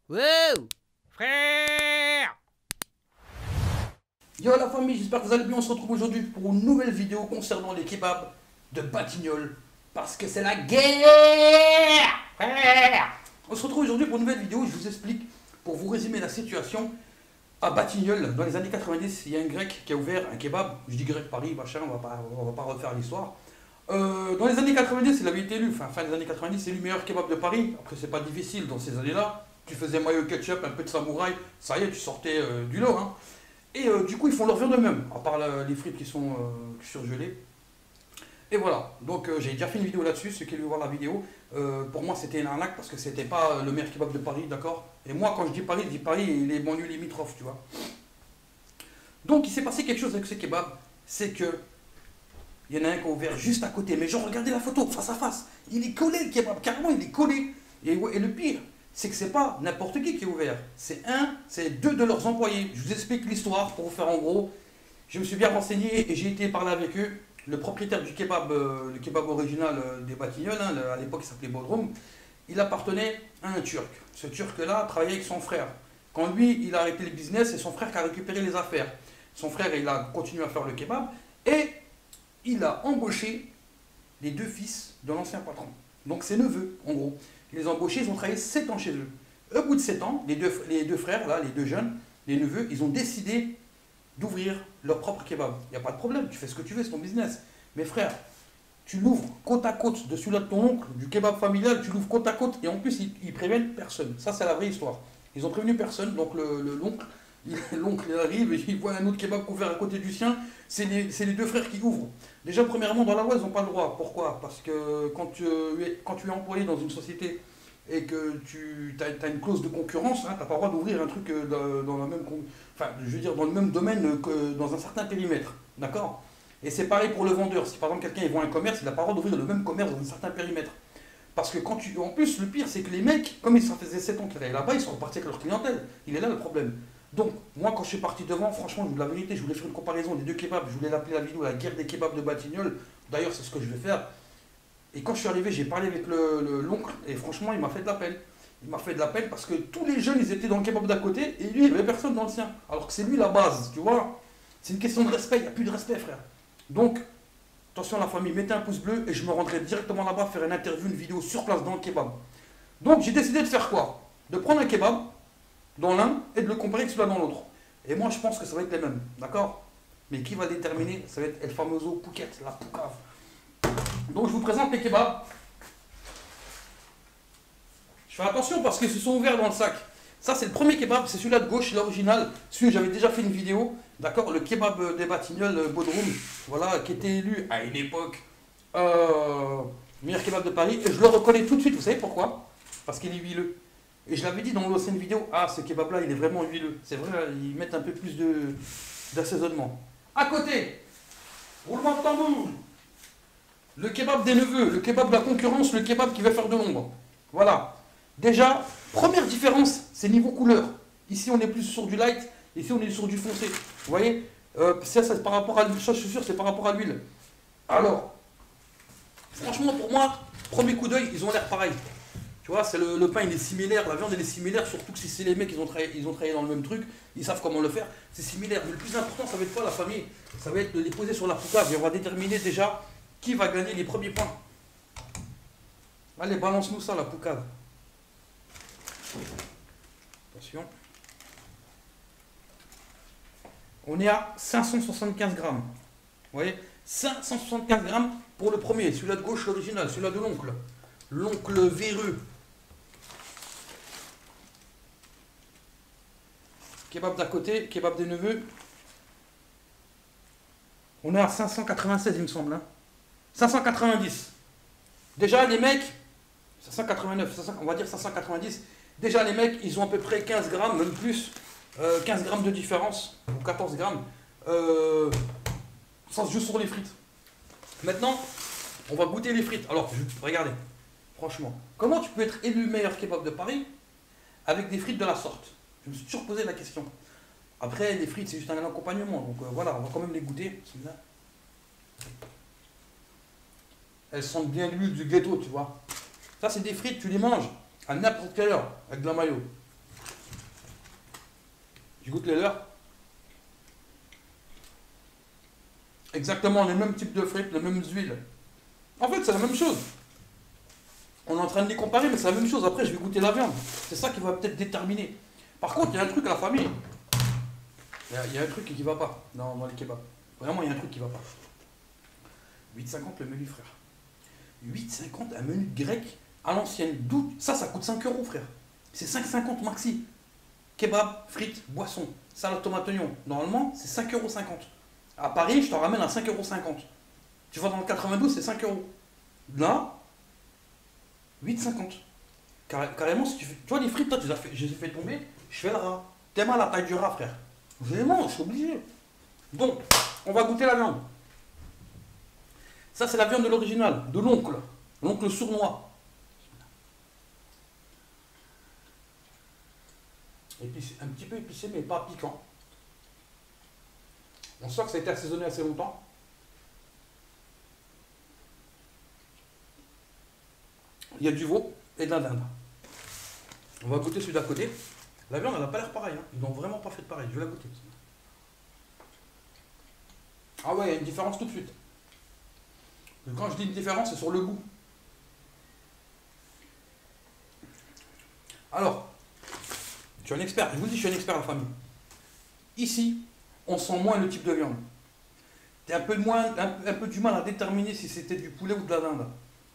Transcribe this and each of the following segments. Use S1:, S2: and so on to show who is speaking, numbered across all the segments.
S1: Wow, frère.
S2: Yo la famille, j'espère que vous allez bien. On se retrouve aujourd'hui pour une nouvelle vidéo concernant les kebabs de Batignolles. Parce que c'est la guerre, frère. On se retrouve aujourd'hui pour une nouvelle vidéo. Je vous explique, pour vous résumer la situation. À Batignolles, dans les années 90, il y a un grec qui a ouvert un kebab. Je dis grec Paris, machin, on va pas refaire l'histoire. Dans les années 90, il avait été élu, fin des années 90, élu meilleur kebab de Paris. Après, c'est pas difficile dans ces années-là. Tu faisais mayo ketchup, un peu de samouraï, ça y est, tu sortais du lot. Hein. Et du coup, ils font leur viande eux-mêmes, à part les frites qui sont surgelées. Et voilà, donc j'ai déjà fait une vidéo là-dessus, ceux qui veulent voir la vidéo. Pour moi, c'était une arnaque parce que c'était pas le meilleur kebab de Paris, d'accord. Et moi, quand je dis Paris et les banlieues limitrophes, tu vois. Donc, il s'est passé quelque chose avec ce kebab, c'est que il y en a un qui a ouvert juste à côté. Mais genre, regardez la photo, face à face. Il est collé le kebab, carrément, il est collé. Et le pire, c'est que c'est pas n'importe qui est ouvert. C'est deux de leurs employés. Je vous explique l'histoire pour vous faire en gros. Je me suis bien renseigné et j'ai été parler avec eux. Le propriétaire du kebab, le kebab original des Batignolles, hein, à l'époque il s'appelait Bodrum, il appartenait à un Turc. Ce Turc-là travaillait avec son frère. Quand lui, il a arrêté le business, c'est son frère qui a récupéré les affaires. Son frère, il a continué à faire le kebab et il a embauché les deux fils de l'ancien patron. Donc ses neveux, en gros. Il les a embauchés, ils ont travaillé 7 ans chez eux. Au bout de 7 ans, les deux frères, là, les deux jeunes, les neveux, ils ont décidé d'ouvrir leur propre kebab. Il n'y a pas de problème, tu fais ce que tu veux, c'est ton business. Mais frère, tu l'ouvres côte à côte de celui-là de ton oncle, du kebab familial, tu l'ouvres côte à côte, et en plus, ils préviennent personne. Ça, c'est la vraie histoire. Ils ont prévenu personne, donc l'oncle, l'oncle il arrive et il voit un autre kebab ouvert à côté du sien, c'est les deux frères qui ouvrent. Déjà, premièrement, dans la loi, ils n'ont pas le droit. Pourquoi? Parce que quand tu es employé dans une société et que tu as une clause de concurrence, hein, tu n'as pas le droit d'ouvrir un truc dans la même, enfin, je veux dire, dans le même domaine que dans un certain périmètre. D'accord? Et c'est pareil pour le vendeur. Si par exemple quelqu'un il vend un commerce, il n'a pas le droit d'ouvrir le même commerce dans un certain périmètre. Parce que quand tu. En plus, le pire, c'est que les mecs, comme ça faisait 7 ans qu'ils étaient là-bas, ils sont repartis avec leur clientèle. Il est là le problème. Donc, moi, quand je suis parti devant, franchement, je vous dis la vérité, je voulais faire une comparaison des deux kebabs. Je voulais l'appeler la vidéo la guerre des kebabs de Batignolles. D'ailleurs, c'est ce que je vais faire. Et quand je suis arrivé, j'ai parlé avec l'oncle, et franchement, il m'a fait de la peine. Il m'a fait de la peine parce que tous les jeunes, ils étaient dans le kebab d'à côté, et lui, il n'y avait personne dans le sien. Alors que c'est lui la base, tu vois. C'est une question de respect, il n'y a plus de respect, frère. Donc, attention la famille, mettez un pouce bleu, et je me rendrai directement là-bas faire une interview, une vidéo sur place dans le kebab. Donc, j'ai décidé de faire quoi? De prendre un kebab dans l'un et de le comparer avec celui-là dans l'autre. Et moi, je pense que ça va être les mêmes, d'accord? Mais qui va déterminer? Ça va être El Famoso Pouquette, la poucave. Donc, je vous présente les kebabs. Je fais attention parce qu'ils se sont ouverts dans le sac. Ça, c'est le premier kebab, c'est celui-là de gauche, l'original. Celui j'avais déjà fait une vidéo, d'accord? Le kebab des Batignolles, Bodrum, voilà, qui était élu à une époque meilleur kebab de Paris. Et je le reconnais tout de suite, vous savez pourquoi? Parce qu'il est huileux. Et je l'avais dit dans l'ancienne vidéo, ah, ce kebab-là, il est vraiment huileux. C'est vrai, ils mettent un peu plus d'assaisonnement. À côté, roulement de tambour, le kebab des neveux, le kebab de la concurrence, le kebab qui va faire de l'ombre. Voilà. Déjà, première différence, c'est niveau couleur. Ici, on est plus sur du light, ici, on est sur du foncé. Vous voyez, ça, c'est par rapport à l'huile. Ça, je suis sûr, c'est par rapport à l'huile. Alors, franchement, pour moi, premier coup d'œil, ils ont l'air pareils. Tu vois, c'est le pain, il est similaire, la viande, elle est similaire, surtout que si c'est les mecs, ils ont travaillé dans le même truc, ils savent comment le faire, c'est similaire. Mais le plus important, ça va être quoi, la famille? Ça va être de les poser sur la poucave et on va déterminer déjà qui va gagner les premiers points. Allez, balance-nous ça, la poucave. Attention. On est à 575 grammes. Vous voyez, 575 grammes pour le premier, celui-là de gauche, l'original, celui-là de l'oncle. L'oncle véreux. Kebab d'à côté, kebab des neveux. On est à 596, il me semble. Hein. 590. Déjà, les mecs, 589, on va dire 590. Déjà, les mecs, ils ont à peu près 15 grammes, même plus. 15 grammes de différence, ou 14 grammes. Ça se joue sur les frites. Maintenant, on va goûter les frites. Alors, regardez, franchement, comment tu peux être élu meilleur kebab de Paris avec des frites de la sorte? Je me suis toujours posé la question. Après, les frites, c'est juste un accompagnement. Donc voilà, on va quand même les goûter. Elles sentent bien l'huile du ghetto, tu vois. Ça, c'est des frites, tu les manges à n'importe quelle heure avec de la mayo. Je goûte les leurs. Exactement les mêmes types de frites, les mêmes huiles. En fait, c'est la même chose. On est en train de les comparer, mais c'est la même chose. Après, je vais goûter la viande. C'est ça qui va peut-être déterminer. Par contre, il y a un truc à la famille. Il y a un truc qui ne va pas dans les kebabs. Vraiment, il y a un truc qui ne va pas. 8,50 le menu, frère. 8,50 un menu grec à l'ancienne. D'où ça coûte 5 euros, frère. C'est 5,50 maxi. Kebab, frites, boisson, salade tomate oignon. Normalement, c'est 5,50 €. À Paris, je t'en ramène à 5,50 €. Tu vas dans le 92, c'est 5 euros. Là, 8,50. Carrément, si tu fais. Tu vois, les frites, toi, je les ai fait tomber, je fais le rat. T'es mal à la taille du rat, frère. Vraiment, je suis obligé. Donc, on va goûter la viande. Ça, c'est la viande de l'original, de l'oncle. L'oncle sournois. Épicé, un petit peu épicé, mais pas piquant. On sent que ça a été assaisonné assez longtemps. Il y a du veau et de la dinde. On va goûter celui d'à côté. La viande, elle n'a pas l'air pareille. Hein. Ils n'ont vraiment pas fait pareil. Je vais la goûter. Ah ouais, il y a une différence tout de suite. Et quand je dis une différence, c'est sur le goût. Alors, je suis un expert. Je vous dis, je suis un expert à la famille. Ici, on sent moins le type de viande. Tu as un peu du mal à déterminer si c'était du poulet ou de la dinde.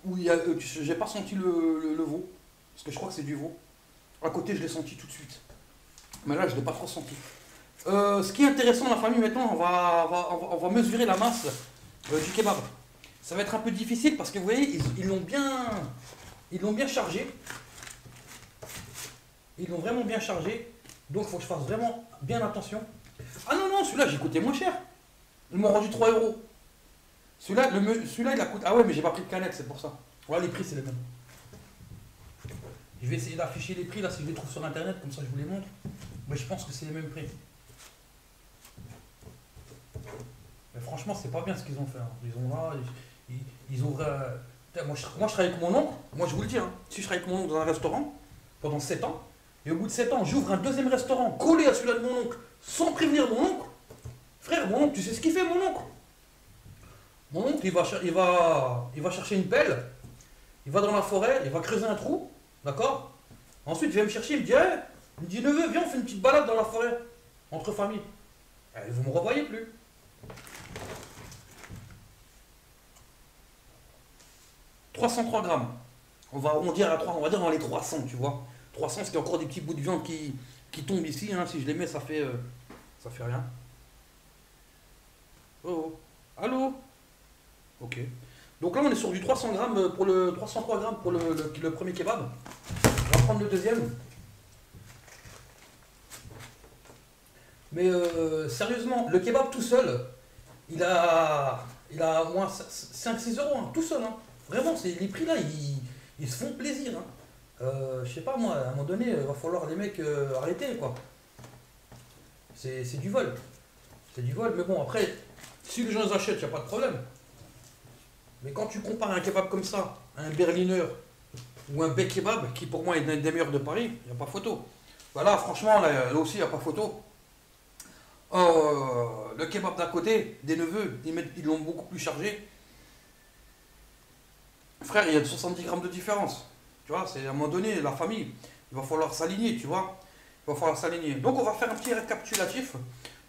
S2: Où j'ai pas senti le veau, parce que je crois que c'est du veau. À côté, je l'ai senti tout de suite. Mais là, je ne l'ai pas trop senti. Ce qui est intéressant, la famille, maintenant, on va mesurer la masse du kebab. Ça va être un peu difficile parce que vous voyez, ils l'ont bien chargé. Ils l'ont vraiment bien chargé. Donc, il faut que je fasse vraiment bien attention. Ah non, non, celui-là, j'ai coûté moins cher. Ils m'ont rendu 3 euros. Celui-là, il a coûté. Ah ouais, mais j'ai pas pris de canette, c'est pour ça. Voilà, les prix, c'est les mêmes. Je vais essayer d'afficher les prix là si je les trouve sur internet, comme ça je vous les montre. Mais je pense que c'est les mêmes prix. Mais franchement, c'est pas bien ce qu'ils ont fait. Hein. Ils ont là, ils ont. Moi, je travaille avec mon oncle. Moi, je vous le dis, hein, si je travaille avec mon oncle dans un restaurant pendant 7 ans, et au bout de 7 ans, j'ouvre un deuxième restaurant collé à celui-là de mon oncle, sans prévenir mon oncle. Frère, mon oncle, tu sais ce qu'il fait, mon oncle? Mon oncle, il va chercher une pelle, il va dans la forêt, il va creuser un trou, d'accord? Ensuite, il vient me chercher, il me dit, hey, il me dit, neveu, viens, on fait une petite balade dans la forêt, entre familles. Et vous ne me revoyez plus. « 303 grammes. On va arrondir à 3, on va dire dans les 300, tu vois. 300, c'est encore des petits bouts de viande qui tombent ici. Hein. Si je les mets, ça fait rien. Oh, allô? Ok. Donc là, on est sur du 300 grammes pour le 303 grammes pour le premier kebab. On va prendre le deuxième. Mais sérieusement, le kebab tout seul, il a au moins 5-6 euros, hein, tout seul. Hein. Vraiment, les prix là, ils se font plaisir. Hein. Je sais pas moi, à un moment donné, il va falloir les mecs arrêter quoi. C'est du vol. C'est du vol, mais bon, après, si les gens les achètent, il n'y a pas de problème. Mais quand tu compares un kebab comme ça, à un Berliner ou un Bec Kebab, qui pour moi est l'un des meilleurs de Paris, il n'y a pas photo. Voilà, franchement, là aussi, il n'y a pas photo. Le kebab d'à côté, des neveux, ils l'ont beaucoup plus chargé. Frère, il y a 70 grammes de différence. Tu vois, c'est à un moment donné, la famille, il va falloir s'aligner, tu vois. Il va falloir s'aligner. Donc, on va faire un petit récapitulatif.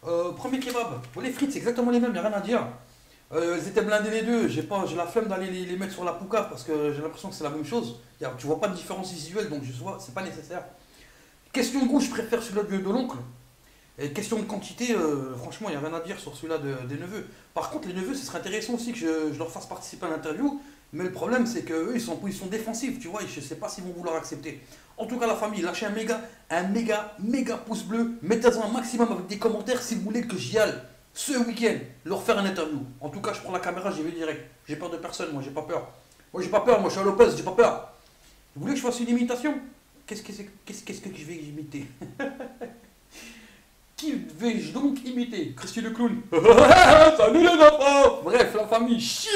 S2: Premier kebab. Bon, les frites, c'est exactement les mêmes, il n'y a rien à dire. Elles étaient blindées les deux. J'ai la flemme d'aller les mettre sur la poucave parce que j'ai l'impression que c'est la même chose. Tu vois pas de différence visuelle, donc je vois, c'est pas nécessaire. Question goût, je préfère celui-là de l'oncle. Et question de quantité, franchement, il n'y a rien à dire sur celui-là des neveux. Par contre, les neveux, ce serait intéressant aussi que je leur fasse participer à l'interview. Mais le problème, c'est qu'eux, ils sont en position défensive, tu vois, et je ne sais pas s'ils vont vouloir accepter. En tout cas, la famille, lâchez un méga pouce bleu. Mettez-en un maximum avec des commentaires si vous voulez que j'y aille ce week-end, leur faire une interview. En tout cas, je prends la caméra, j'y vais direct. J'ai peur de personne, moi, j'ai pas peur. Moi, j'ai pas peur, moi, je suis à Lopez, j'ai pas peur. Vous voulez que je fasse une imitation? Qu'est-ce que je vais imiter? Qui vais-je donc imiter? Christy le clown. Salut les enfants. Bref, la famille, chier.